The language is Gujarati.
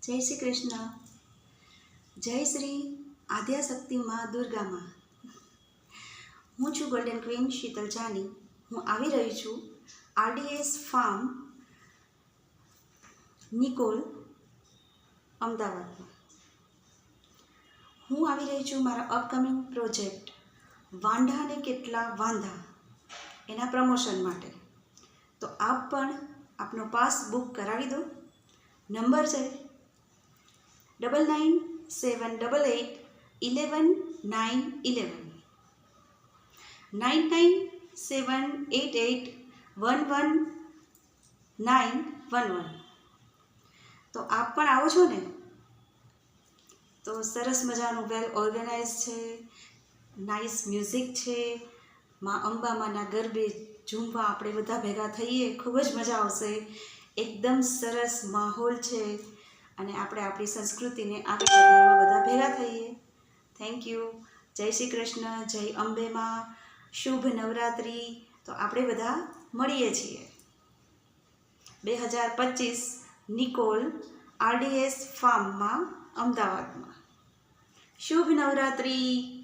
જય શ્રી કૃષ્ણ. જય શ્રી આદ્યાશક્તિ માં દુર્ગામાં. હું છું ગોલ્ડન ક્વીન શીતલ જાની. હું આવી રહી છું RDS ફાર્મ નિકોલ અમદાવાદમાં. હું આવી રહી છું મારા અપકમિંગ પ્રોજેક્ટ વાંઢાને કેટલા વાંધા એના પ્રમોશન માટે. તો આપ પણ આપનો પાસ બુક કરાવી દો. નંબર છે 9978811911 9978811911. તો આપ પણ આવો છો ને? તો સરસ મજાનું વેલ ઓર્ગેનાઇઝ છે, નાઇસ મ્યુઝિક છે, માં અંબામાના ગરબે ઝૂમવા આપણે બધા ભેગા થઈએ, ખૂબ જ મજા આવશે. એકદમ સરસ માહોલ છે અને આપણે આપણી સંસ્કૃતિને આગળ વધારવા બધા ભેગા થઈએ. Thank you. જય શ્રી કૃષ્ણ. જય અંબેમાં. શુભ નવરાત્રિ. તો આપણે બધા મળીએ છીએ 2025 નિકોલ RDS ફાર્મમાં અમદાવાદમાં. શુભ નવરાત્રિ.